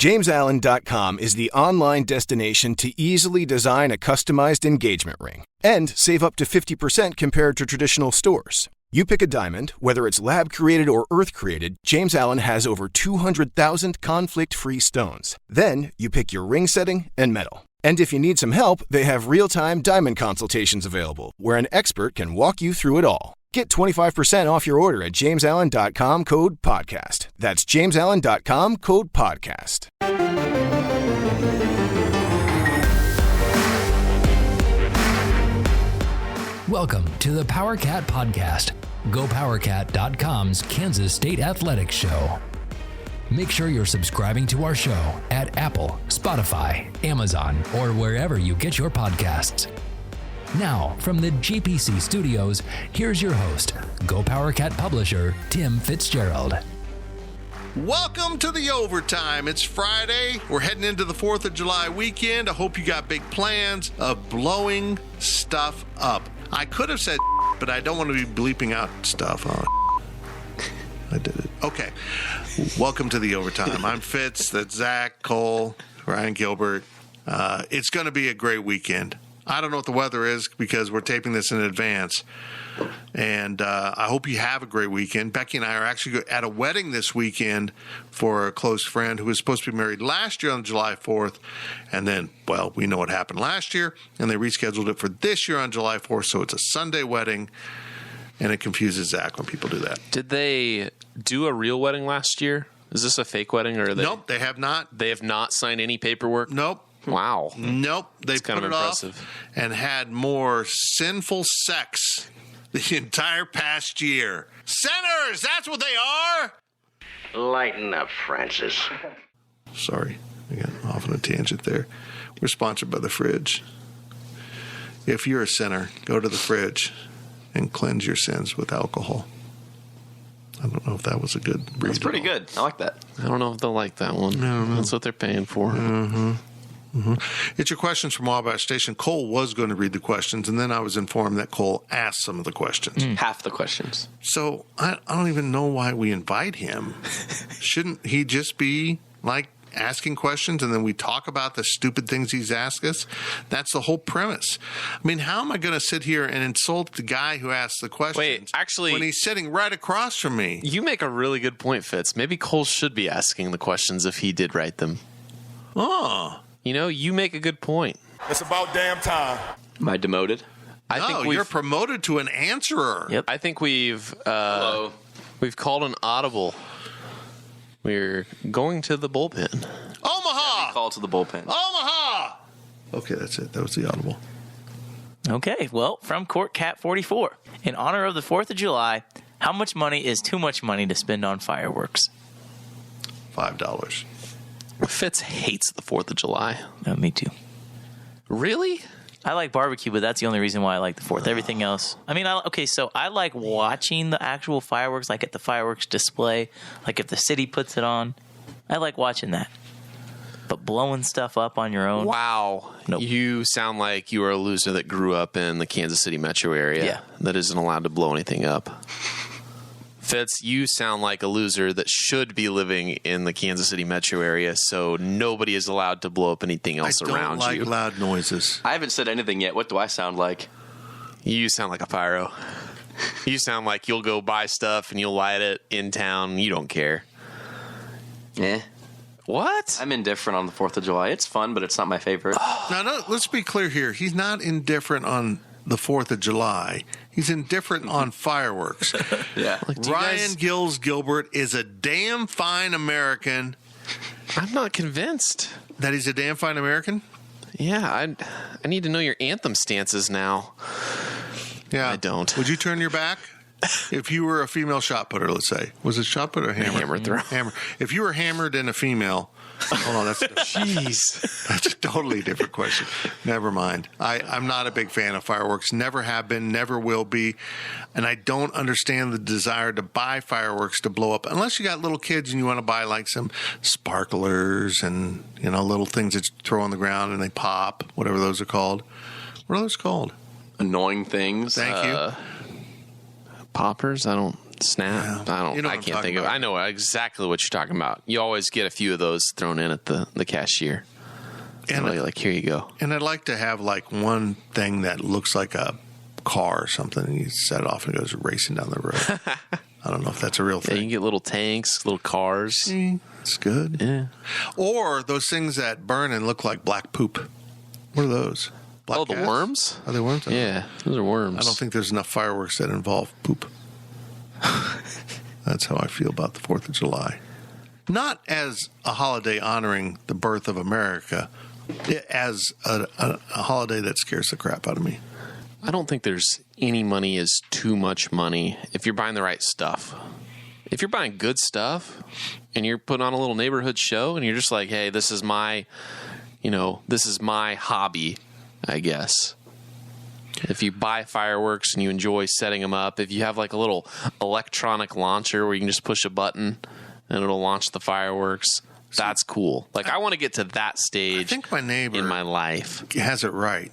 JamesAllen.com is the online destination to easily design a customized engagement ring and save up to 50% compared to traditional stores. You pick a diamond, whether it's lab-created or earth-created, James Allen has over 200,000 conflict-free stones. Then you pick your ring setting and metal. And if you need some help, they have real-time diamond consultations available, where an expert can walk you through it all. Get 25% off your order at JamesAllen.com, code podcast. That's JamesAllen.com, code podcast. Welcome to the PowerCat Podcast, GoPowerCat.com's Kansas State Athletics Show. Make sure you're subscribing to our show at Apple, Spotify, Amazon, or wherever you get your podcasts. Now, from the GPC studios, here's your host, GoPowerCat publisher, Tim Fitzgerald. Welcome to the overtime. It's Friday. We're heading into the 4th of July weekend. I hope you got big plans of blowing stuff up. I could have said, but I don't want to be bleeping out stuff. I did it. Okay. Welcome to the overtime. I'm Fitz. That's Zach, Cole, Ryan Gilbert. It's going to be a great weekend. I don't know what the weather is because we're taping this in advance. And I hope you have a great weekend. Becky and I are actually at a wedding this weekend for a close friend who was supposed to be married last year on July 4th. And then, well, we know what happened last year. And they rescheduled it for this year on July 4th. So it's a Sunday wedding. And it confuses Zach when people do that. Did they do a real wedding last year? Is this a fake wedding? Or Nope, they have not. They have not signed any paperwork? Nope. Wow. Nope. They That's kind put of it impressive. off and had more sinful sex the entire past year. Sinners, that's what they are. Lighten up, Francis. Sorry, I got off on a tangent there. We're sponsored by The Fridge. If you're a sinner, go to The Fridge and cleanse your sins with alcohol. I don't know if that was a good read. That's pretty good. I like that. I don't know if they'll like that one. That's what they're paying for. It's your questions from Wabash Station. Cole was going to read the questions, and then I was informed that Cole asked some of the questions. Half the questions. So I don't even know why we invite him. Shouldn't he just be like asking questions and then we talk about the stupid things he's asked us? That's the whole premise. I mean, how am I going to sit here and insult the guy who asked the questions Wait, actually, when he's sitting right across from me? You make a really good point, Fitz. Maybe Cole should be asking the questions if he did write them. Oh. You know, you make a good point. It's about damn time. Am I demoted? I think you're promoted to an answerer. Yep. I think we've Hello. we've called an audible. We're going to the bullpen. Omaha! Call to the bullpen. Omaha! Okay, that's it. That was the audible. Okay, well, from Court Cat 44. In honor of the 4th of July, how much money is too much money to spend on fireworks? $5. Fitz hates the 4th of July. Me too. Really? I like barbecue, but that's the only reason why I like the 4th. Everything else. I mean, so I like watching the actual fireworks, like at the fireworks display, like if the city puts it on. I like watching that. But blowing stuff up on your own? Wow. Nope. You sound like you are a loser that grew up in the Kansas City metro area. Yeah. That isn't allowed to blow anything up. Fitz, you sound like a loser that should be living in the Kansas City metro area, so nobody is allowed to blow up anything else I don't around like you. loud noises. I haven't said anything yet. What do I sound like? You sound like a pyro. You sound like you'll go buy stuff and you'll light it in town. You don't care. Eh. What? I'm indifferent on the 4th of July. It's fun, but it's not my favorite. Now, no, let's be clear here. He's not indifferent on the 4th of July. He's indifferent on fireworks. Yeah. Like, do you Ryan guys- Gills Gilbert is a damn fine American. I'm not convinced. That he's a damn fine American? Yeah, I need to know your anthem stances now. Yeah. I don't. Would you turn your back? If you were a female shot putter, let's say. Was it shot put or hammer? Hammer throw. Hammer. If you were hammered in a female... Hold on, that's a totally different question. Never mind. I'm not a big fan of fireworks. Never have been, never will be. And I don't understand the desire to buy fireworks to blow up. Unless you got little kids and you want to buy like some sparklers and, you know, little things that you throw on the ground and they pop, whatever those are called. What are those called? Annoying things. Thank you. Poppers? I don't Snap. Yeah. You know what I I'm can't talking think of. about. I know exactly what you're talking about. You always get a few of those thrown in at the cashier. And Really, like, here you go. And I'd like to have like one thing that looks like a car or something, and you set it off and it goes racing down the road. I don't know if that's a real Yeah, you thing. can get little tanks, little cars. It's good. Yeah. Or those things that burn and look like black poop. What are those? Black Oh, the gas? worms? Are they worms? Yeah, those are worms. I don't think there's enough fireworks that involve poop. That's how I feel about the 4th of July. Not as a holiday honoring the birth of America, as a holiday that scares the crap out of me. I don't think there's any money is too much money if you're buying the right stuff. If you're buying good stuff and you're putting on a little neighborhood show and you're just like, hey, this is my hobby, I guess. If you buy fireworks and you enjoy setting them up, if you have like a little electronic launcher where you can just push a button and it'll launch the fireworks, that's cool. Like, I want to get to that stage I think my neighbor in my life. has it right.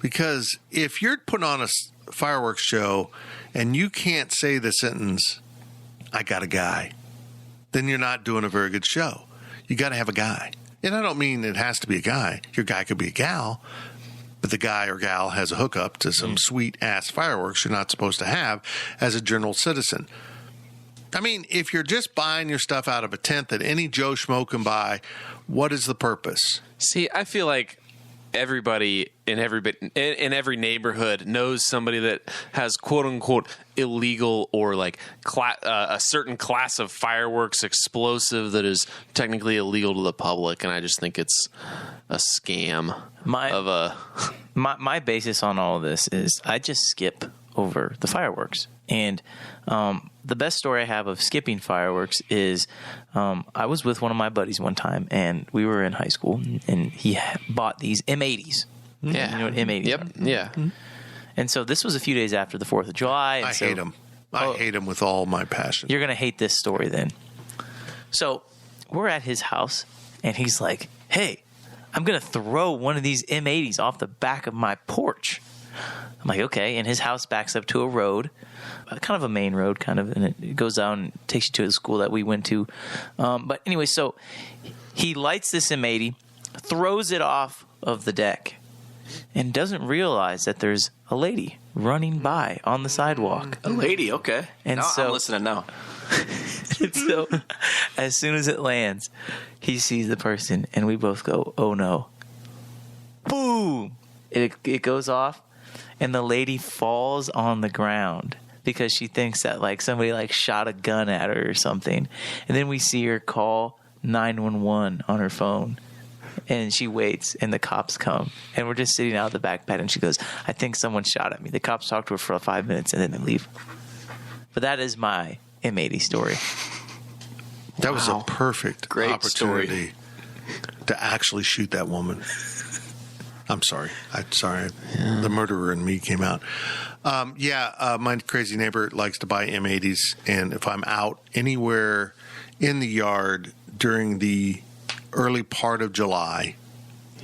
Because if you're putting on a fireworks show and you can't say the sentence, I got a guy, then you're not doing a very good show. You got to have a guy. And I don't mean it has to be a guy. Your guy could be a gal, but the guy or gal has a hookup to some sweet-ass fireworks you're not supposed to have as a general citizen. I mean, if you're just buying your stuff out of a tent that any Joe Schmo can buy, what is the purpose? See, I feel like everybody in every neighborhood knows somebody that has quote unquote illegal or like a certain class of fireworks explosive that is technically illegal to the public, and I just think it's a scam. My basis on all of this is I just skip over the fireworks. And the best story I have of skipping fireworks is I was with one of my buddies one time, and we were in high school, and he bought these M80s. Yeah. You know what M80s Yep. are? Yeah. And so this was a few days after the 4th of July. And I hate them. I hate them with all my passion. You're going to hate this story then. So we're at his house, and he's like, hey, I'm going to throw one of these M80s off the back of my porch. I'm like, okay. And his house backs up to a road, kind of a main road, and it goes down and takes you to the school that we went to. But anyway, so he lights this M80, throws it off of the deck, and doesn't realize that there's a lady running by on the sidewalk. A lady, okay. And now, so- I'm listening now. And so as soon as it lands, he sees the person, and we both go, oh no. Boom! It goes off, and the lady falls on the ground because she thinks that like somebody like shot a gun at her or something. And then we see her call 911 on her phone. And she waits, and the cops come. And we're just sitting out the back bed, and she goes, I think someone shot at me. The cops talk to her for 5 minutes, and then they leave. But that is my M80 story. That was a perfect Great opportunity to actually shoot that woman. I'm sorry. The murderer in me came out. My crazy neighbor likes to buy M80s, and if I'm out anywhere in the yard during the early part of July,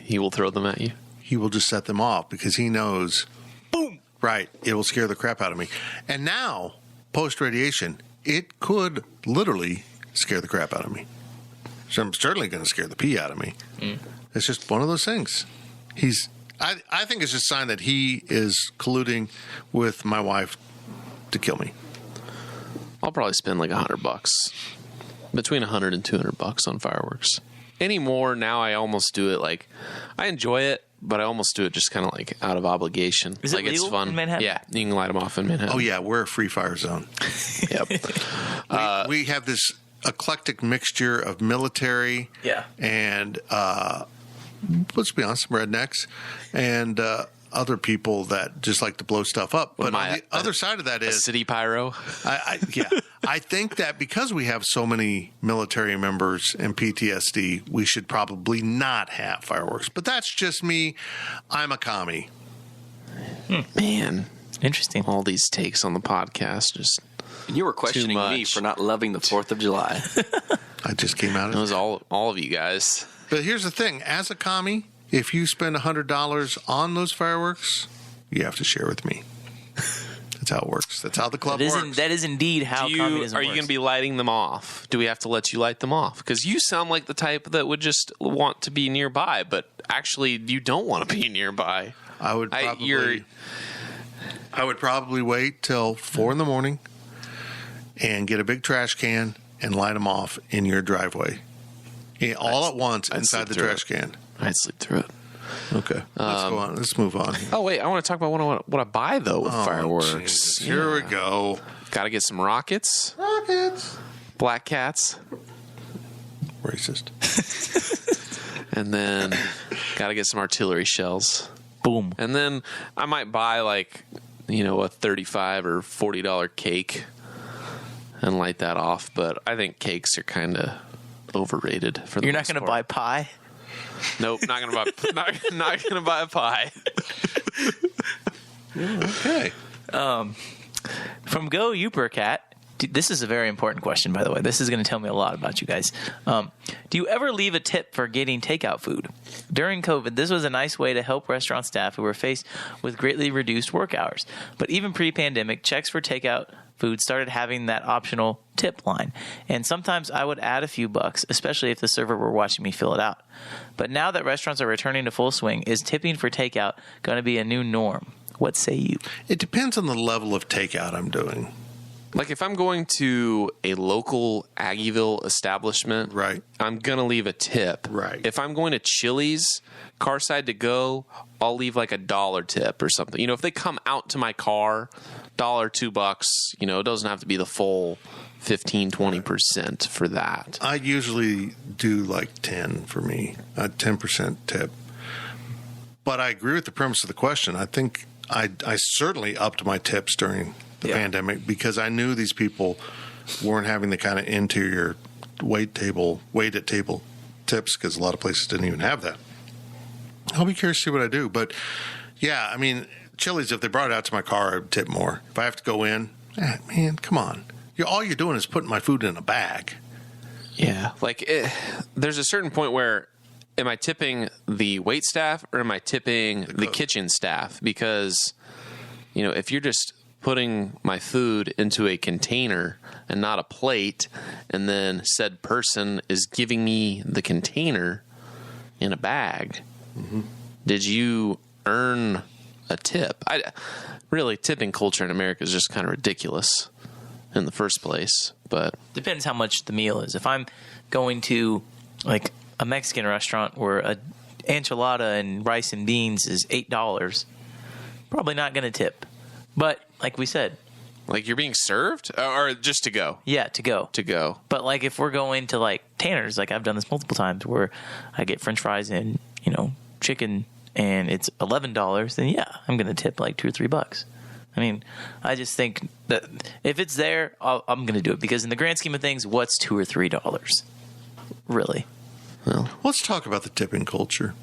He will throw them at you. he will just set them off because he knows, boom, right, it will scare the crap out of me. And now, post-radiation, it could literally scare the crap out of me. So I'm certainly going to scare the pee out of me. It's just one of those things. I think it's just a sign that he is colluding with my wife to kill me. I'll probably spend like $100, between $100 and $200 on fireworks. Anymore now, I almost do it like I enjoy it, but I almost do it just kind of like out of obligation. Is it like it's legal fun. in Manhattan? Yeah, you can light them off in Manhattan. Oh, yeah, we're a free fire zone. Yep. We have this eclectic mixture of military and, let's be honest, some rednecks and other people that just like to blow stuff up. But on the other side of that is city pyro. I think that because we have so many military members and PTSD, we should probably not have fireworks. But that's just me. I'm a commie. Man, Interesting. all these takes on the podcast just You were questioning me much. for not loving the 4th of July. I just came out it of was all of you guys. But here's the thing. As a commie, if you spend $100 on those fireworks, you have to share with me. That's how it works. That's how the club works. That is indeed how communism Are you works. going to be lighting them off? Do we have to let you light them off? Because you sound like the type that would just want to be nearby, but actually you don't want to be nearby. I would probably wait till 4 a.m. and get a big trash can and light them off in your driveway. Yeah, all at once inside the trash can. I'd sleep through it. Okay. Let's go on. Let's move on. Oh, wait. I want to talk about what I buy, though, with fireworks. Jesus. Here we go. Got to get some rockets. Black cats. Racist. And then got to get some artillery shells. Boom. And then I might buy, like, a $35 or $40 cake and light that off. But I think cakes are kind of overrated for the You're not most going to part. buy pie? Nope, not gonna buy. not gonna buy a pie. Okay. From Go Upercat. This is a very important question, by the way. This is going to tell me a lot about you guys. Do you ever leave a tip for getting takeout food? During COVID, this was a nice way to help restaurant staff who were faced with greatly reduced work hours. But even pre-pandemic, checks for takeout food started having that optional tip line. And sometimes I would add a few bucks, especially if the server were watching me fill it out. But now that restaurants are returning to full swing, is tipping for takeout going to be a new norm? What say you? It depends on the level of takeout I'm doing. Like if I'm going to a local Aggieville establishment, Right. I'm going to leave a tip. Right. If I'm going to Chili's, Carside to go, I'll leave like $1 tip or something. If they come out to my car, $1, $2, it doesn't have to be the full 15, 20% for that. I usually do like 10 for me, a 10% tip. But I agree with the premise of the question. I think I certainly upped my tips during the pandemic because I knew these people weren't having the kind of interior wait at table tips because a lot of places didn't even have that. I'll be curious to see what I do. But yeah, I mean, Chili's, if they brought it out to my car, I'd tip more. If I have to go in, man, come on. All you're doing is putting my food in a bag. Yeah. There's a certain point where am I tipping the wait staff or am I tipping the kitchen staff? Because, if you're just putting my food into a container and not a plate, and then said person is giving me the container in a bag, did you earn a tip? Really, tipping culture in America is just kind of ridiculous in the first place. But Depends how much the meal is. If I'm going to like a Mexican restaurant where a enchilada and rice and beans is $8, probably not going to tip. But like we said, like you're being served or just to go? Yeah, to go. To go. But like if we're going to like Tanner's, like I've done this multiple times where I get French fries and, chicken and it's $11, then yeah, I'm going to tip like $2 or $3. I mean, I just think that if it's there, I'm going to do it because in the grand scheme of things, what's $2 or $3? Really? Well, let's talk about the tipping culture.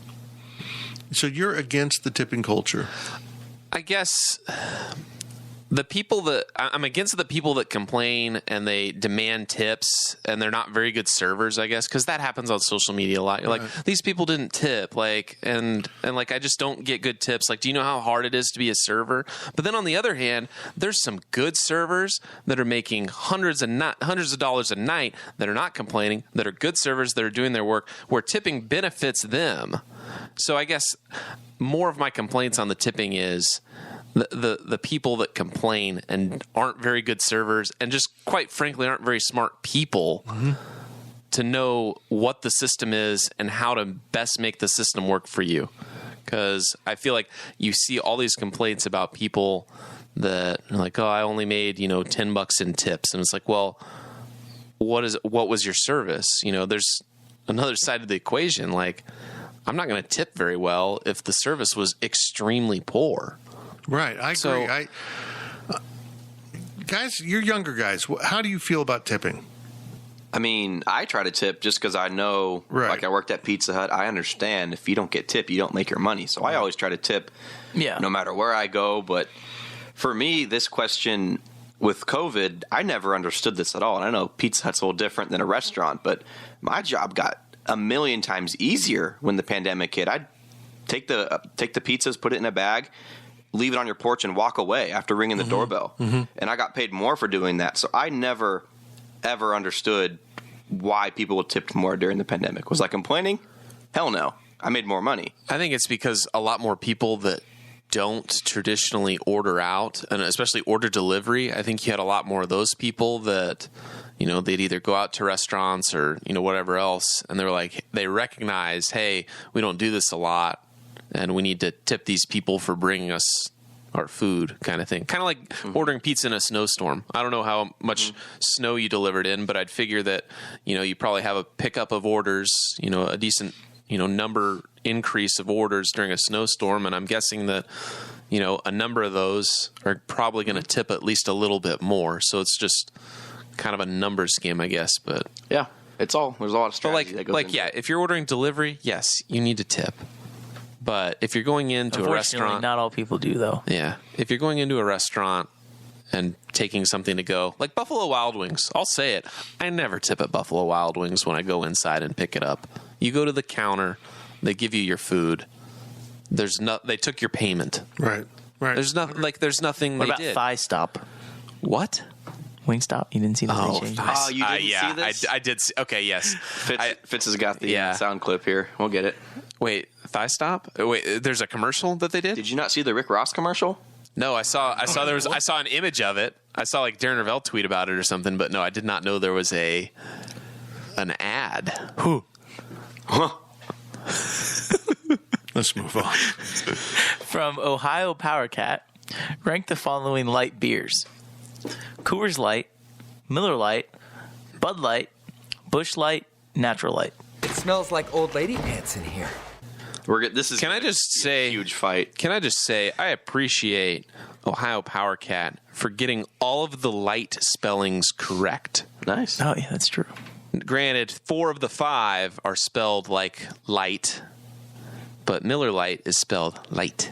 So you're against the tipping culture? I guess I'm against the people that complain and they demand tips and they're not very good servers, I guess, because that happens on social media a lot. You're like, these people didn't tip, and I just don't get good tips. Like, do you know how hard it is to be a server? But then on the other hand, there's some good servers that are making hundreds of dollars a night that are not complaining, that are good servers that are doing their work, where tipping benefits them. So I guess more of my complaints on the tipping is the people that complain and aren't very good servers and just quite frankly aren't very smart people to know what the system is and how to best make the system work for you. Because I feel like you see all these complaints about people that are like, I only made $10 in tips, and it's like, well, what was your service? There's another side of the equation. Like, I'm not going to tip very well if the service was extremely poor. Right, I agree. So, guys, you're younger guys. How do you feel about tipping? I mean, I try to tip just because I know, like I worked at Pizza Hut, I understand if you don't get tip, you don't make your money. So I always try to tip no matter where I go. But for me, this question with COVID, I never understood this at all. And I know Pizza Hut's a little different than a restaurant, but my job got a million times easier when the pandemic hit. I'd take the pizzas, put it in a bag, leave it on your porch and walk away after ringing the doorbell. And I got paid more for doing that. So I never, ever understood why people tipped more during the pandemic. Was I complaining? Hell no. I made more money. I think it's because a lot more people that don't traditionally order out, and especially order delivery, I think you had a lot more of those people that, you know, they'd either go out to restaurants or, you know, whatever else, and they're like, they recognize, hey, we don't do this a lot, and we need to tip these people for bringing us our food, kind of thing. Kind of like ordering pizza in a snowstorm. I don't know how much snow you delivered in, but I'd figure that, you know, you probably have a pickup of orders, you know, a decent, you know, number increase of orders during a snowstorm, and I'm guessing that, you know, a number of those are probably going to tip at least a little bit more. So it's just kind of a numbers game, I guess. But yeah, there's a lot of strategy that goes into it. If you're ordering delivery, yes, you need to tip. But if you're going into a restaurant, not all people do though. Yeah, if you're going into a restaurant and taking something to go, like Buffalo Wild Wings, I'll say it, I never tip at Buffalo Wild Wings when I go inside and pick it up. You go to the counter, they give you your food. They took your payment. Right. There's nothing What they about did. Thigh Stop? What? Wingstop? You didn't see the change? Oh, you didn't see this? I did see. Okay, yes. Fitz has got the sound clip here. We'll get it. Wait, Thigh Stop? Wait, there's a commercial that they did? Did you not see the Rick Ross commercial? No, I saw an image of it. I saw like Darren Ravel tweet about it or something, but no, I did not know there was an ad. Huh. Let's move on. From Ohio Power Cat, rank the following light beers: Coors Light, Miller Lite, Bud Light, Busch Light, Natural Light. It smells like old lady pants in here. Can I just say, a huge fight. Can I just say I appreciate Ohio Power Cat for getting all of the light spellings correct. Nice. Oh yeah, that's true. Granted, 4 of the 5 are spelled like light, but Miller Lite is spelled light.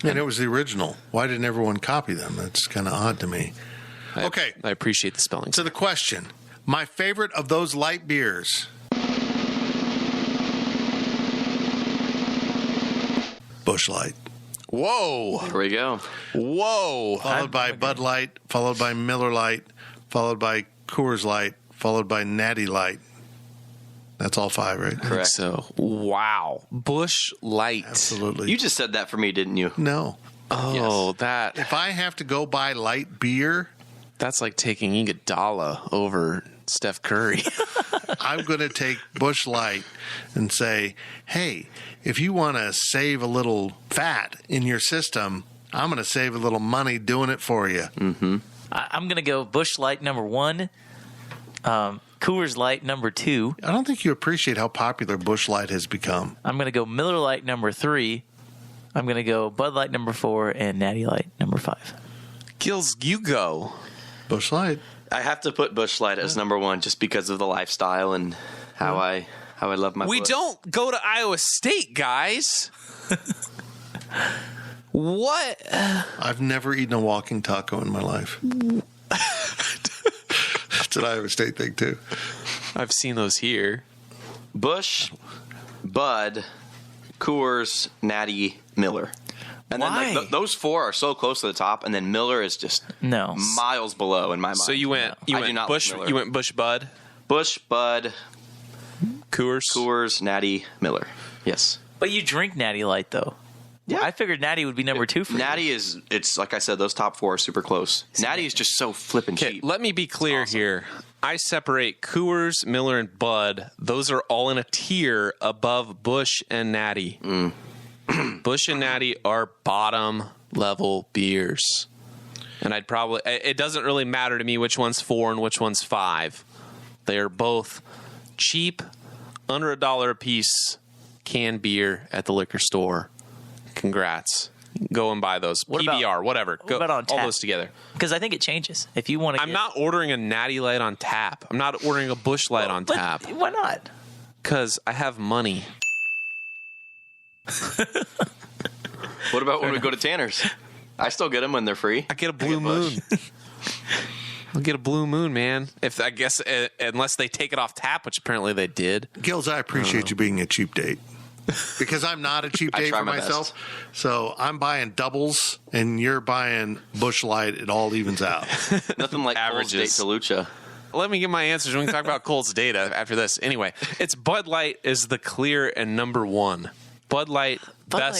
And it was the original. Why didn't everyone copy them? That's kind of odd to me. Okay. I appreciate the spelling. To the question, my favorite of those light beers. Busch Light. Whoa. Here we go. Whoa. Followed by Bud Light, followed by Miller Lite, followed by Coors Light, followed by Natty Light. That's all 5, right? Correct. So, wow. Busch Light. Absolutely. You just said that for me, didn't you? No. Oh, Yes. that. If I have to go buy light beer, That's like taking Iguodala over Steph Curry. I'm going to take Busch Light and say, hey, if you want to save a little fat in your system, I'm going to save a little money doing it for you. Mm-hmm. I'm going to go Busch Light number 1, Coors Light number 2. I don't think you appreciate how popular Busch Light has become. I'm going to go Miller Lite number 3. I'm going to go Bud Light number 4 and Natty Light number 5. Gills, you go. Busch Light. I have to put Busch Light as number 1 just because of the lifestyle and how I love my. We foot. don't go to Iowa State, guys. What? I've never eaten a walking taco in my life. That's an Iowa State thing, too. I've seen those here. Busch, Bud, Coors, Natty, Miller. And Why? then like, those 4 are so close to the top, and then Miller is just miles below in my mind. So you went Busch, you went Busch Bud, Busch, Bud, Coors, Natty, Miller. Yes. But you drink Natty Light though. Yeah. I figured Natty would be number 2 for Natty you. it's like I said, those top 4 are super close. Natty is just so flippin' cheap. Let me be clear here. I separate Coors, Miller, and Bud. Those are all in a tier above Busch and Natty. Busch and Natty are bottom level beers. And it doesn't really matter to me which one's 4 and which one's 5. They are both cheap, under $1 a piece canned beer at the liquor store. Congrats. Go and buy those. What PBR, about- whatever. what about on all tap? those together. Because I think it changes. If you want to, I'm not ordering a Natty Light on tap. I'm not ordering a Busch Light on tap. Why not? Because I have money. What about when we go to Tanner's? I still get them when they're free. I get a Blue Moon. I'll get a Blue Moon, man. Unless they take it off tap, which apparently they did. Gills, I appreciate you being a cheap date. because I'm not a cheap date for myself. So I'm buying doubles, and you're buying Busch Light. It all evens out. Nothing like Cole's date to Lucha. Let me get my answers. We can talk about Cole's data after this. Anyway, it's Bud Light is the clear and number one. Bud Light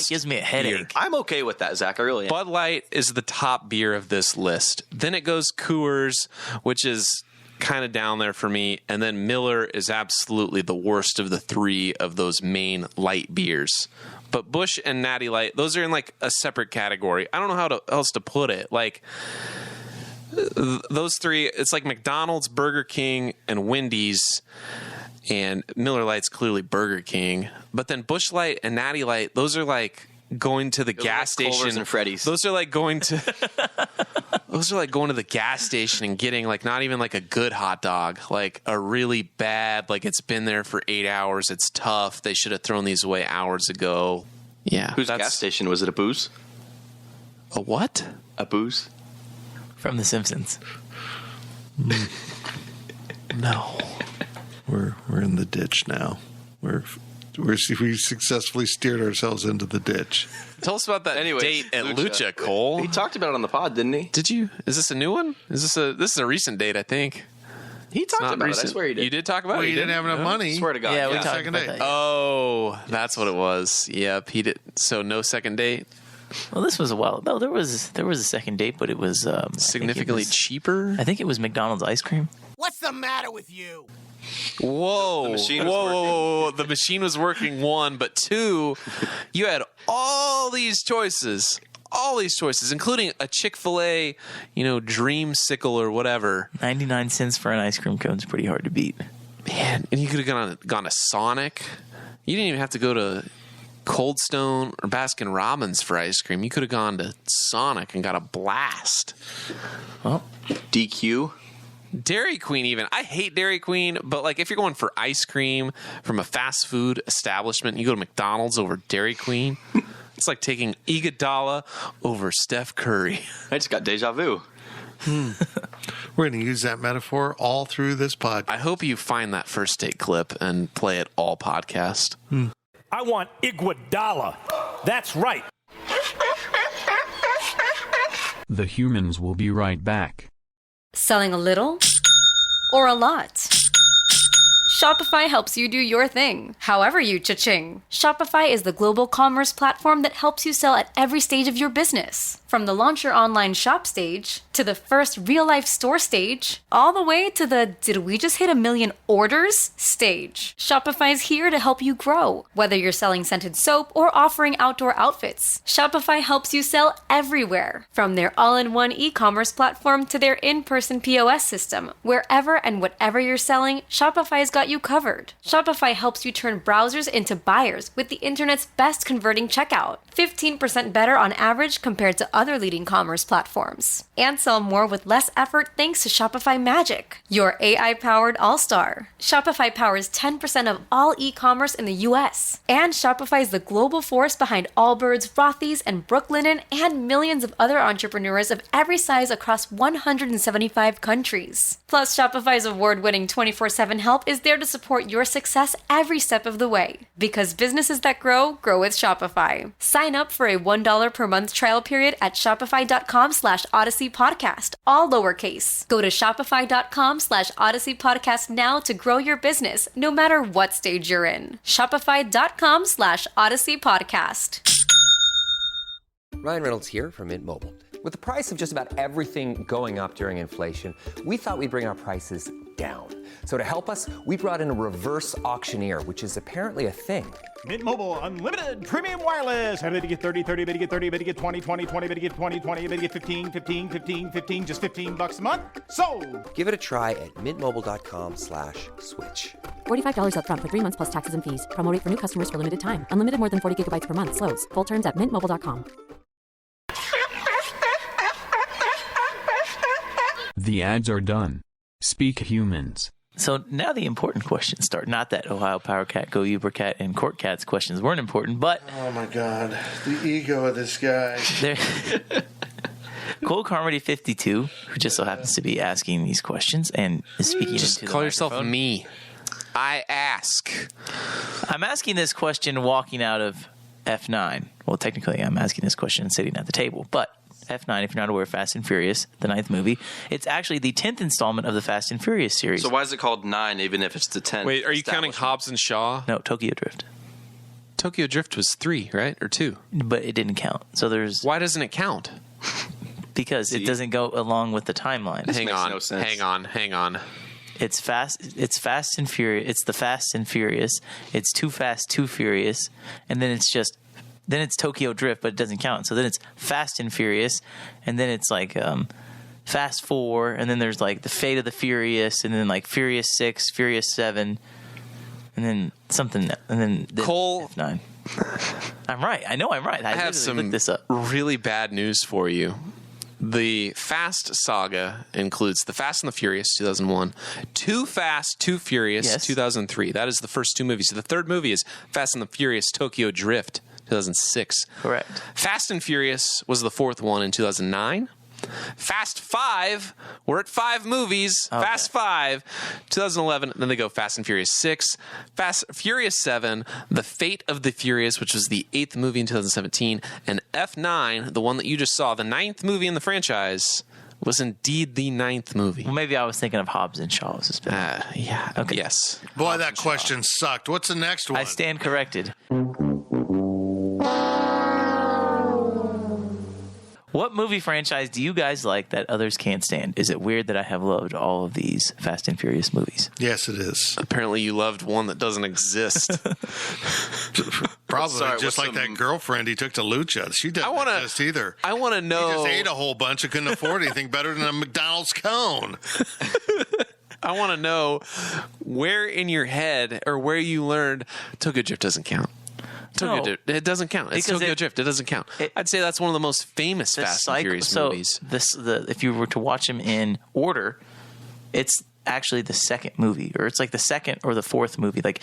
gives me a headache. Beer. I'm okay with that, Zach. I really am. Bud Light is the top beer of this list. Then it goes Coors, which is kind of down there for me. And then Miller is absolutely the worst of the three of those main light beers. But Busch and Natty Light, those are in like a separate category. I don't know how else to put it. Like those three, it's like McDonald's, Burger King, and Wendy's. And Miller Lite's clearly Burger King. But then Busch Light and Natty Light, those are like going to the gas station. Culver's and Freddy's. Those are like going to the gas station and getting like not even like a good hot dog, like a really bad, like it's been there for 8 hours. It's tough. They should have thrown these away hours ago. Yeah. Whose gas station? Was it a Booze? A what? A Booze? From The Simpsons. No. We're in the ditch now. We successfully steered ourselves into the ditch. Tell us about that date at Lucha, Cole. He talked about it on the pod, didn't he? Did you? Is this a new one? This is a recent date, I think. He talked about it. I swear he did. You did talk about it? He didn't have enough money. I swear to God. Yeah, we talked about that. Oh, that's what it was. Yep, he did. So no second date? Well, this was a while. No, there was a second date, but it was significantly cheaper. I think it was McDonald's ice cream. What's the matter with you? Whoa. Whoa. The machine was working, one, but two, you had all these choices, including a Chick-fil-A, Dreamsicle or whatever. 99 cents for an ice cream cone is pretty hard to beat. Man, and you could have gone to Sonic. You didn't even have to go to Cold Stone or Baskin Robbins for ice cream. You could have gone to Sonic and got a blast. Well, DQ. Dairy Queen even. I hate Dairy Queen, but like if you're going for ice cream from a fast food establishment, you go to McDonald's over Dairy Queen. It's like taking Iguodala over Steph Curry. I just got deja vu. We're going to use that metaphor all through this podcast. I hope you find that first date clip and play it all podcast. I want Iguodala. That's right. The humans will be right back. Selling a little or a lot? Shopify helps you do your thing, however you cha-ching. Shopify is the global commerce platform that helps you sell at every stage of your business. From the launch your online shop stage, to the first real-life store stage, all the way to the did we just hit 1 million orders stage. Shopify's here to help you grow. Whether you're selling scented soap or offering outdoor outfits, Shopify helps you sell everywhere. From their all-in-one e-commerce platform to their in-person POS system, wherever and whatever you're selling, Shopify's got you covered. Shopify helps you turn browsers into buyers with the internet's best converting checkout. 15% better on average compared to other leading commerce platforms. And sell more with less effort thanks to Shopify Magic, your AI-powered all-star. Shopify powers 10% of all e-commerce in the US. And Shopify is the global force behind Allbirds, Rothy's, and Brooklinen, and millions of other entrepreneurs of every size across 175 countries. Plus, Shopify's award-winning 24/7 help is there to support your success every step of the way. Because businesses that grow with Shopify. Sign up for a $1 per month trial period at shopify.com/Odyssey Podcast, all lowercase. Go to shopify.com/Odyssey Podcast now to grow your business, no matter what stage you're in. Shopify.com/Odyssey Podcast. Ryan Reynolds here from Mint Mobile. With the price of just about everything going up during inflation, we thought we'd bring our prices down. So to help us, we brought in a reverse auctioneer, which is apparently a thing. Mint Mobile Unlimited Premium Wireless. How to get 30, 30, bit to get 30, bit to get 20, 20, 20, bit to get 20, 20, bit to get 15, 15, 15, 15, just $15 a month? Sold! Give it a try at mintmobile.com/switch. $45 up front for 3 months plus taxes and fees. Promo rate for new customers for limited time. Unlimited more than 40 gigabytes per month. Slows full terms at mintmobile.com. The ads are done. Speak humans. So now the important questions start. Not that Ohio Power Cat, Go Uber Cat, and Court Cat's questions weren't important, but... Oh, my God. The ego of this guy. Cole Carmody 52, who just so happens to be asking these questions and is speaking just into call the yourself microphone. me. I ask. I'm asking this question walking out of F9. Well, technically, I'm asking this question sitting at the table, but F9, if you're not aware, Fast and Furious, the 9th movie, it's actually the 10th installment of the Fast and Furious series. So why is it called 9 even if it's the 10th? Wait, are you counting Hobbs and Shaw? No, Tokyo Drift. Tokyo Drift was 3, right? Or 2? But it didn't count. So there's... Why doesn't it count? Because it doesn't go along with the timeline. This makes no sense. Hang on. It's Fast and Furious. It's the Fast and Furious. It's Too Fast, Too Furious. And then it's Tokyo Drift, but it doesn't count. So then it's Fast and Furious. And then it's like Fast 4. And then there's like the Fate of the Furious. And then like Furious 6, Furious 7. And then something. And then Cole. F9. I'm right. I know I'm right. I have some this up. really bad news for you. The Fast saga includes The Fast and the Furious, 2001, Too Fast, Too Furious, 2003. That is the first 2 movies. The third movie is Fast and the Furious Tokyo Drift, 2006. Correct. Fast and Furious was the 4th one in 2009. Fast 5, we're at 5 movies. Okay. Fast 5, 2011. Then they go Fast and Furious 6, Furious 7, The Fate of the Furious, which was the 8th movie in 2017, and F9, the one that you just saw, the 9th movie in the franchise, was indeed the 9th movie. Well, maybe I was thinking of Hobbs and Shaw as a spin-off. Yeah. Okay. Yes. Boy, that question sucked. What's the next one? I stand corrected. What movie franchise do you guys like that others can't stand? Is it weird that I have loved all of these Fast and Furious movies? Yes, it is. Apparently you loved one that doesn't exist. Probably just like that girlfriend he took to Lucha. She doesn't exist either. I want to know. He just ate a whole bunch and couldn't afford anything better than a McDonald's cone. I want to know where in your head or where you learned Tokyo Drift doesn't count. Drift, it doesn't count. It's Tokyo Drift. It doesn't count. I'd say that's one of the most famous Fast and Furious movies. If you were to watch them in order, it's actually the second movie, or it's like the second or the fourth movie. Like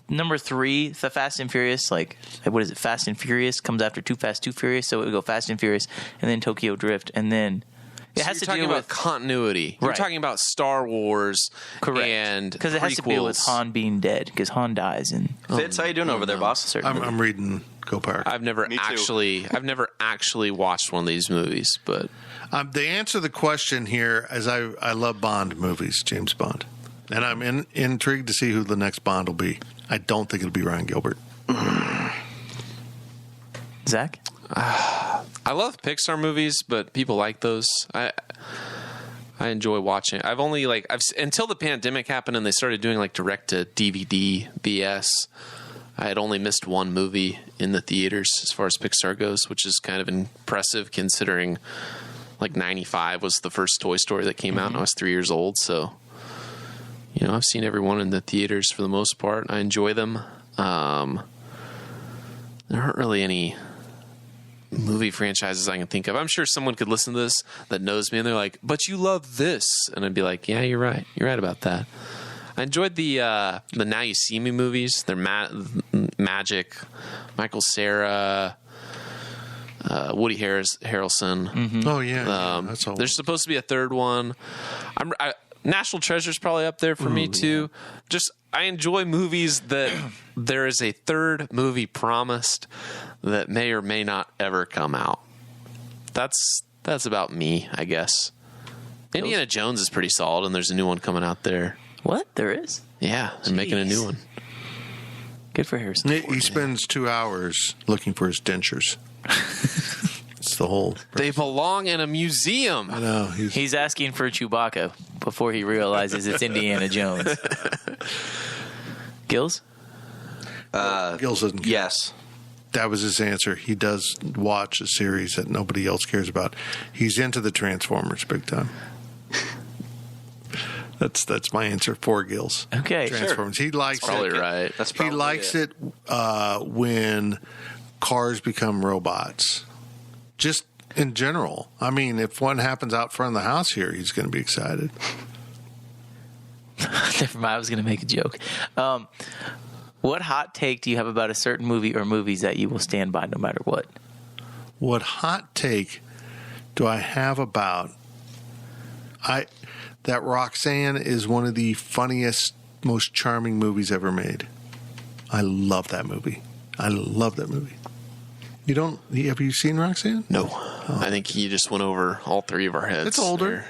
number 3, the Fast and Furious, like what is it? Fast and Furious comes after Too Fast, Too Furious. So it would go Fast and Furious, and then Tokyo Drift, and then. It has to deal with continuity. Right. You're talking about Star Wars, correct? And because it has to deal with Han being dead, because Han dies. And Fitz, how you doing over there, boss? I'm reading Go Power. I've never actually watched one of these movies, but the answer to the question here is I love Bond movies, James Bond, and I'm intrigued to see who the next Bond will be. I don't think it'll be Ryan Gilbert. Zach. I love Pixar movies, but people like those. I enjoy watching. I've until the pandemic happened and they started doing like direct to DVD BS. I had only missed one movie in the theaters as far as Pixar goes, which is kind of impressive considering like 95 was the first Toy Story that came out and I was 3 years old. So, I've seen everyone in the theaters for the most part. I enjoy them. There aren't really any movie franchises I can think of. I'm sure someone could listen to this that knows me and they're like, but you love this. And I'd be like, yeah, you're right. You're right about that. I enjoyed the Now You See Me movies. They're Magic, Michael Cera, Woody Harrelson. Mm-hmm. Oh, yeah. That's all. There's supposed to be a third one. National Treasure's probably up there for me, too. Just, I enjoy movies that there is a third movie promised that may or may not ever come out. That's about me, I guess. Indiana Jones is pretty solid, and there's a new one coming out there. What? There is? Yeah, they're making a new one. Good for Harrison. He spends 2 hours looking for his dentures. It's the whole... They belong in a museum. I know. He's asking for Chewbacca before he realizes it's Indiana Jones. Gills? Gills doesn't care. Yes. That was his answer. He does watch a series that nobody else cares about. He's into the Transformers big time. That's my answer for Gills. Okay, Transformers. Sure. He likes That's probably right. That's probably he likes it when cars become robots. Just in general. I mean, if one happens out front of the house here, he's going to be excited. Never mind. I was going to make a joke. What hot take do you have about a certain movie or movies that you will stand by no matter what? What hot take do I have about that Roxanne is one of the funniest most charming movies ever made. I love that movie. Have you seen Roxanne? No. I think you just went over all three of our heads. It's older.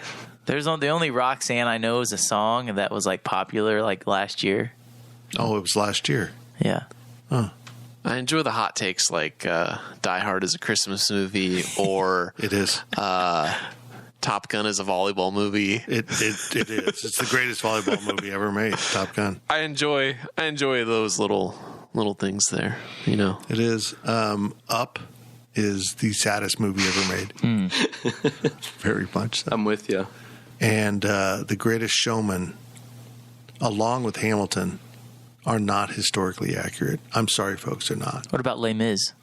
The only Roxanne I know is a song that was like popular like last year. Oh, it was last year. Yeah. Huh. I enjoy the hot takes like Die Hard is a Christmas movie, or it is. Top Gun is a volleyball movie. It is. It's the greatest volleyball movie ever made. Top Gun. I enjoy those little things there. You know, it is. Up is the saddest movie ever made. Very much so. I'm with you. And The Greatest Showman, along with Hamilton, are not historically accurate. I'm sorry, folks, they're not. What about Les Mis?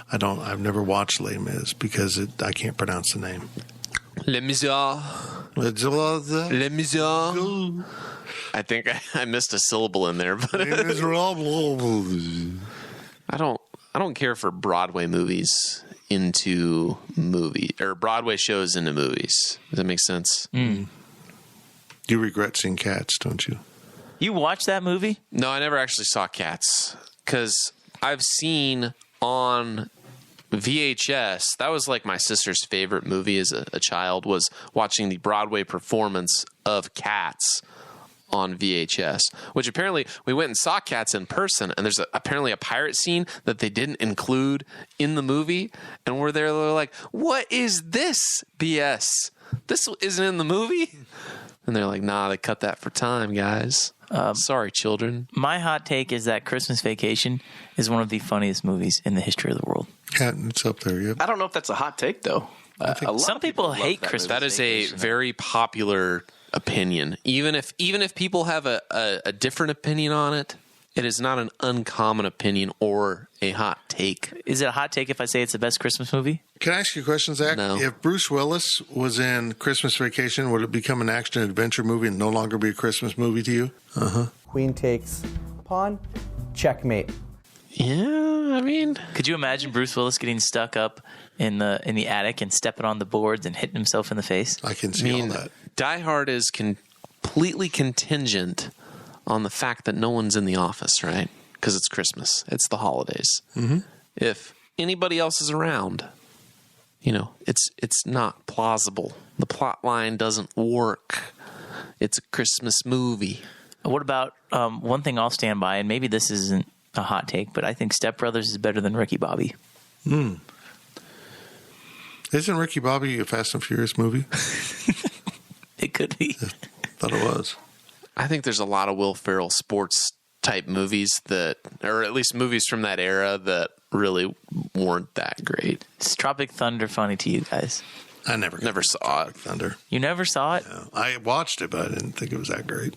I've never watched Les Mis because I can't pronounce the name. Les Miserables. Les Miserables. I think I missed a syllable in there, but I don't care for Broadway movies into movie or Broadway shows into movies. Does that make sense? You regret seeing Cats, don't you? You watched that movie? No, I never actually saw Cats because I've seen on VHS. That was like my sister's favorite movie as a child, was watching the Broadway performance of Cats on VHS, which apparently we went and saw Cats in person, and there's apparently a pirate scene that they didn't include in the movie, and we're there, they're like, what is this BS? This isn't in the movie? And they're like, nah, they cut that for time, guys. Sorry, children. My hot take is that Christmas Vacation is one of the funniest movies in the history of the world. Yeah, it's up there, yeah. I don't know if that's a hot take, though. Some people hate Christmas That is a very popular opinion. Even if people have a different opinion on it, it is not an uncommon opinion or a hot take. Is it a hot take if I say it's the best Christmas movie? Can I ask you a question, Zach? No. If Bruce Willis was in Christmas Vacation, would it become an action adventure movie and no longer be a Christmas movie to you? Queen takes pawn, checkmate. Yeah, I mean, could you imagine Bruce Willis getting stuck up in the attic and stepping on the boards and hitting himself in the face? I can see all that. Die Hard is completely contingent on the fact that no one's in the office, right? Because it's Christmas. It's the holidays. Mm-hmm. If anybody else is around, it's not plausible. The plot line doesn't work. It's a Christmas movie. What about one thing I'll stand by, and maybe this isn't a hot take, but I think Step Brothers is better than Ricky Bobby. Isn't Ricky Bobby a Fast and Furious movie? It could be. I thought it was. I think there's a lot of Will Ferrell sports type movies or at least movies from that era that really weren't that great. Is Tropic Thunder funny to you guys? I never saw Tropic Thunder. You never saw it? No. I watched it, but I didn't think it was that great.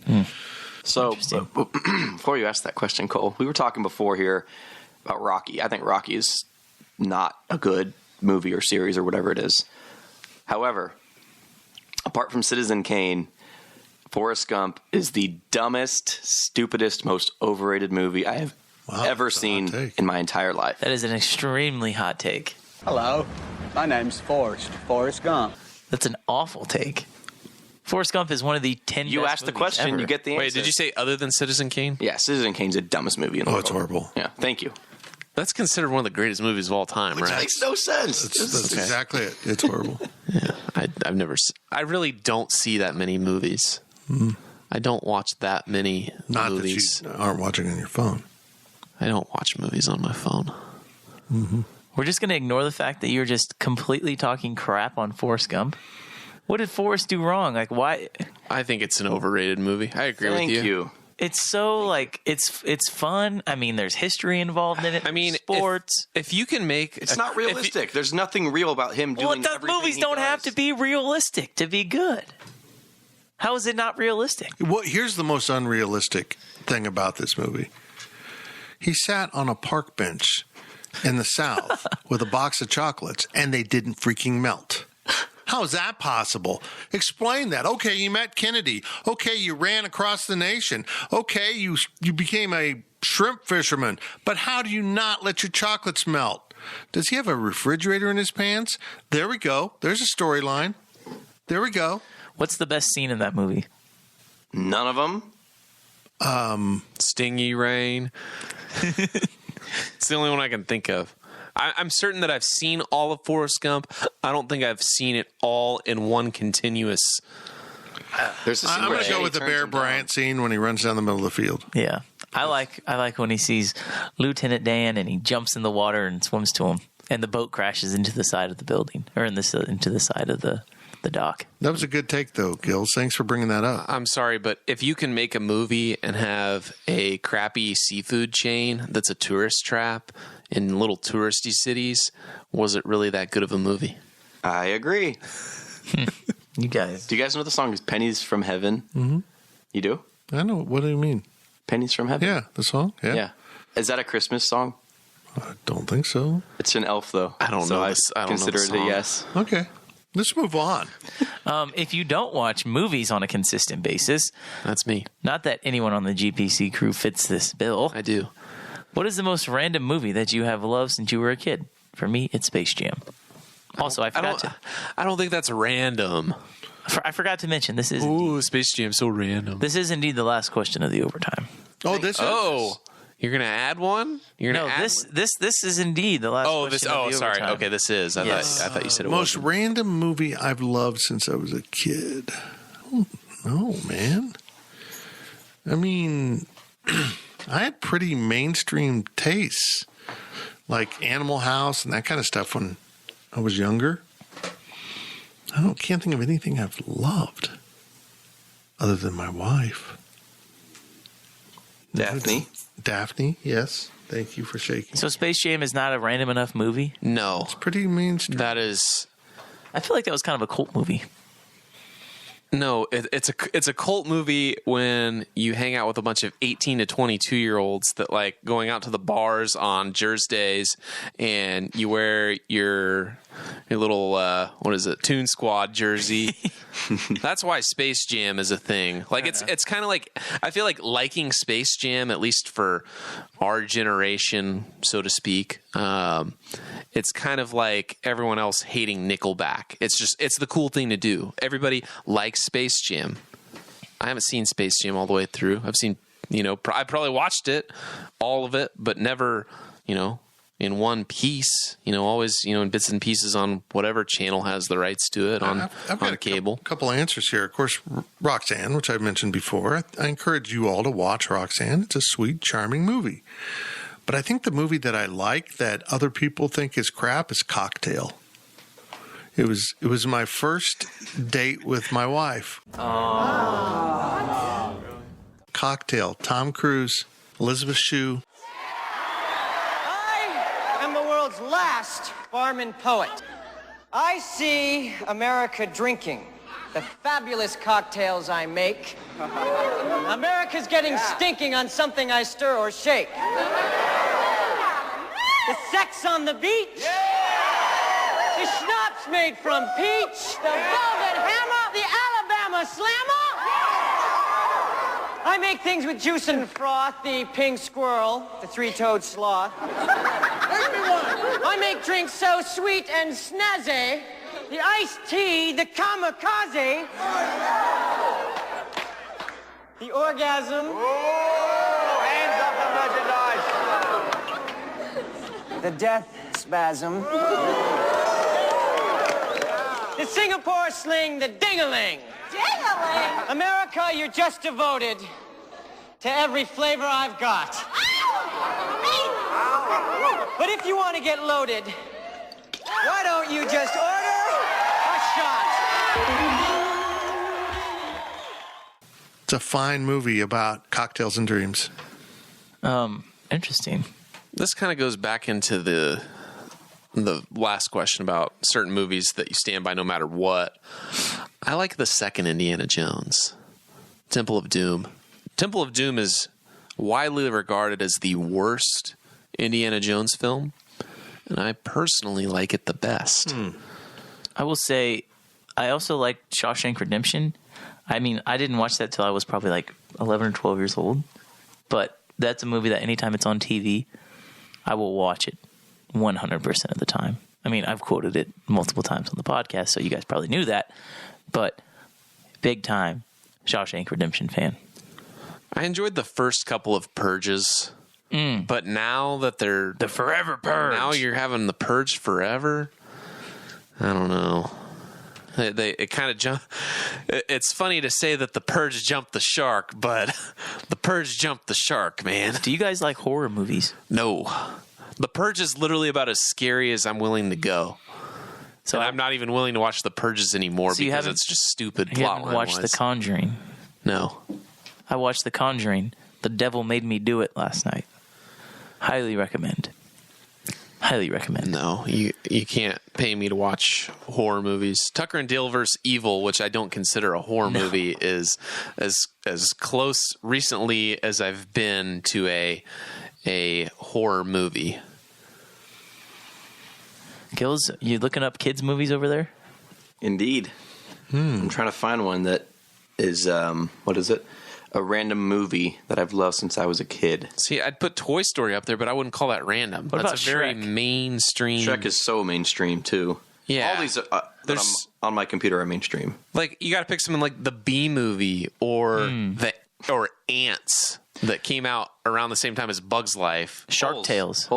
So before you asked that question, Cole, we were talking before here about Rocky. I think Rocky is not a good movie or series or whatever it is. However, apart from Citizen Kane, Forrest Gump is the dumbest, stupidest, most overrated movie I have ever seen in my entire life. That is an extremely hot take. Hello, my name's Forrest Gump. That's an awful take. Forrest Gump is one of the 10 You best asked the movies question, ever. you get the answer. Wait, did you say other than Citizen Kane? Yeah, Citizen Kane's the dumbest movie in the world. It's horrible. Yeah, thank you. That's considered one of the greatest movies of all time, Which right? makes no sense. That's exactly it. It's horrible. Yeah, I really don't see that many movies. I don't watch that many Not movies. that you aren't watching on your phone. I don't watch movies on my phone. We're just going to ignore the fact that you're just completely talking crap on Forrest Gump. What did Forrest do wrong? Like, why? I think it's an overrated movie. I agree with you. Thank you. It's so it's fun. I mean, there's history involved in it. I mean, sports. If you can make It's not realistic. There's nothing real about him doing everything movies he don't does. have to be realistic to be good. How is it not realistic? Well, here's the most unrealistic thing about this movie. He sat on a park bench in the South with a box of chocolates, and they didn't freaking melt. How is that possible? Explain that. Okay, you met Kennedy. Okay, you ran across the nation. Okay, you became a shrimp fisherman. But how do you not let your chocolates melt? Does he have a refrigerator in his pants? There we go. There's a storyline. There we go. What's the best scene in that movie? None of them. Stingy Rain. It's the only one I can think of. I'm certain that I've seen all of Forrest Gump. I don't think I've seen it all in one continuous. There's a scene I'm where going to go Eddie with the turns Bear him down. Bryant scene when he runs down the middle of the field. Yeah. I like when he sees Lieutenant Dan and he jumps in the water and swims to him, and the boat crashes into the side of the building, or into the side of the dock. That was a good take, though, Gills. Thanks for bringing that up. I'm sorry, but if you can make a movie and have a crappy seafood chain that's a tourist trap in little touristy cities, was it really that good of a movie? I agree. You guys. Do you guys know the song is Pennies from Heaven? Mm-hmm. You do? I know. What do you mean? Pennies from Heaven? Yeah, the song? Yeah. Is that a Christmas song? I don't think so. It's an Elf, though. I don't know. I don't consider know the it a song. yes. Okay. Let's move on. If you don't watch movies on a consistent basis, that's me. Not that anyone on the GPC crew fits this bill. I do. What is the most random movie that you have loved since you were a kid? For me, it's Space Jam. Also, I don't think that's random. I forgot to mention this is. Ooh, Space Jam, so random. This is indeed the last question of the overtime. Oh, this is. Oh, you're gonna add one? You're gonna add this is indeed the last. question of the sorry. overtime. Okay, this is. I thought you said it was. Most random movie I've loved since I was a kid. No, man. I mean, I had pretty mainstream tastes, like Animal House and that kind of stuff when I was younger. Can't think of anything I've loved other than my wife. Daphne, yes. Thank you for shaking. So Space Jam is not a random enough movie? No. It's pretty mainstream. That is. I feel like that was kind of a cult movie. No, it's a cult movie when you hang out with a bunch of 18 to 22-year-olds that like going out to the bars on Jersey days, and you wear your little Toon Squad jersey. That's why Space Jam is a thing. Like it's kind of like, I feel like liking Space Jam, at least for our generation, so to speak. It's kind of like everyone else hating Nickelback. It's the cool thing to do. Everybody likes Space Jam. I haven't seen Space Jam all the way through. I've seen, I probably watched it, all of it, but never, in one piece, always, in bits and pieces on whatever channel has the rights to it on cable. A couple answers here. Of course, Roxanne, which I've mentioned before. I encourage you all to watch Roxanne. It's a sweet, charming movie. But I think the movie that I like that other people think is crap is Cocktail. It was my first date with my wife. Oh. Cocktail. Tom Cruise, Elizabeth Shue. I am the world's last barman poet. I see America drinking the fabulous cocktails I make. America's getting stinking on something I stir or shake. The sex on the beach. The schnapps made from peach. The velvet hammer. The Alabama slammer. I make things with juice and froth. The pink squirrel. The three-toed sloth. I make drinks so sweet and snazzy. The iced tea, the kamikaze, the orgasm, hands up the merchandise, the death spasm, the Singapore sling, the ding-a-ling. Ding-a-ling? America, you're just devoted to every flavor I've got. But if you want to get loaded, why don't you just order a shot? It's a fine movie about cocktails and dreams. Interesting. This kind of goes back into the last question about certain movies that you stand by no matter what. I like the second Indiana Jones, Temple of Doom. Temple of Doom is widely regarded as the worst Indiana Jones film, and I personally like it the best. I will say I also like Shawshank Redemption. I mean, I didn't watch that till I was probably like 11 or 12 years old, but that's a movie that anytime it's on TV, I will watch it 100% of the time. I mean, I've quoted it multiple times on the podcast, so you guys probably knew that, but big time Shawshank Redemption fan. I enjoyed the first couple of Purges, but now that they're the forever Purge, now you're having the Purge forever. I don't know. It kind of jump. It's funny to say that the Purge jumped the shark, but the Purge jumped the shark, man. Do you guys like horror movies? No. The Purge is literally about as scary as I'm willing to go. So I'm not even willing to watch The Purges anymore because it's just stupid plot line. You haven't watched The Conjuring? No. I watched The Conjuring. The devil made me do it last night. Highly recommend. Highly recommend. No, you can't pay me to watch horror movies. Tucker and Dale vs. Evil, which I don't consider a horror movie, is as close recently as I've been to a horror movie. Gills, you looking up kids' movies over there? Indeed. I'm trying to find one that is, what is it? A random movie that I've loved since I was a kid. See, I'd put Toy Story up there, but I wouldn't call that random. What That's about a very Shrek? mainstream. Shrek is so mainstream, too. Yeah. All these there's on my computer are mainstream. Like, you got to pick something like the Bee Movie or or Ants that came out around the same time as Bug's Life. Shark Tales.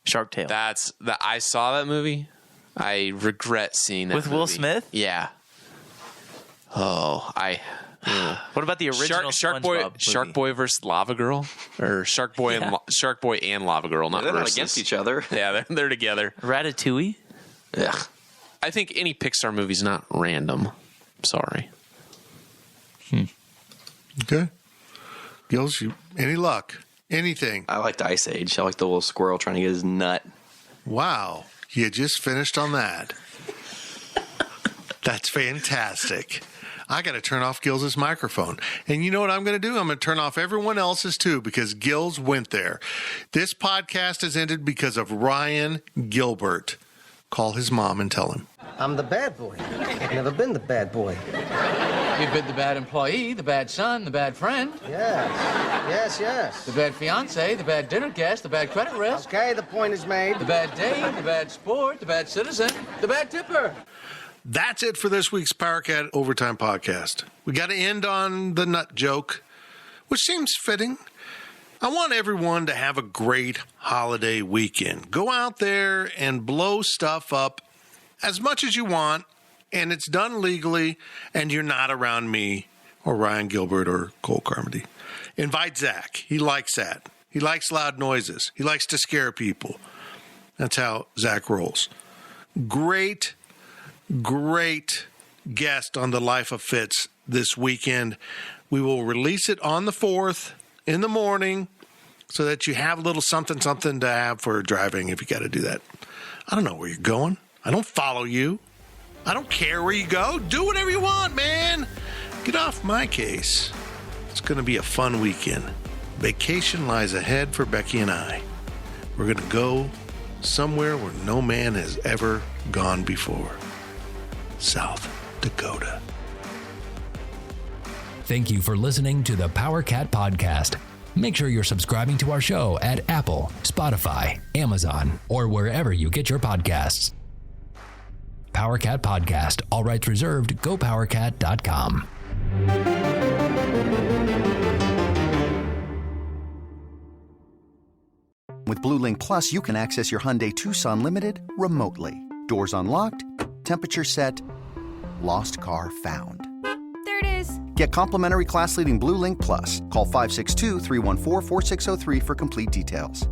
Shark Tale. I saw that movie. I regret seeing that With movie. Will Smith? Yeah. Oh, What about the original Shark Boy versus Lava Girl, or Shark Boy and Lava Girl? Not they're not versus. against each other. Yeah, they're together. Ratatouille. Yeah. I think any Pixar movie's not random. Sorry. Okay. Gills, any luck? Anything? I liked Ice Age. I like the little squirrel trying to get his nut. Wow. You just finished on that. That's fantastic. I got to turn off Gills' microphone. And you know what I'm going to do? I'm going to turn off everyone else's too, because Gills went there. This podcast has ended because of Ryan Gilbert. Call his mom and tell him. I'm the bad boy. I've never been the bad boy. You've been the bad employee, the bad son, the bad friend. Yes. The bad fiance, the bad dinner guest, the bad credit risk. Okay, the point is made. The bad date, the bad sport, the bad citizen, the bad tipper. That's it for this week's PowerCat Overtime Podcast. We got to end on the nut joke, which seems fitting. I want everyone to have a great holiday weekend. Go out there and blow stuff up as much as you want, and it's done legally, and you're not around me or Ryan Gilbert or Cole Carmody. Invite Zach. He likes that. He likes loud noises. He likes to scare people. That's how Zach rolls. Great guest on The Life of Fitz this weekend. We will release it on the 4th in the morning so that you have a little something to have for driving if you got to do that. I don't know where you're going. I don't follow you. I don't care where you go. Do whatever you want, man. Get off my case. It's going to be a fun weekend. Vacation lies ahead for Becky and I. We're going to go somewhere where no man has ever gone before. South Dakota. Thank you for listening to the PowerCat Podcast. Make sure you're subscribing to our show at Apple, Spotify, Amazon, or wherever you get your podcasts. PowerCat Podcast. All rights reserved. GoPowerCat.com. With Blue Link Plus, you can access your Hyundai Tucson Limited remotely. Doors unlocked, temperature set, lost car found. There it is. Get complimentary class-leading Blue Link Plus. Call 562-314-4603 for complete details.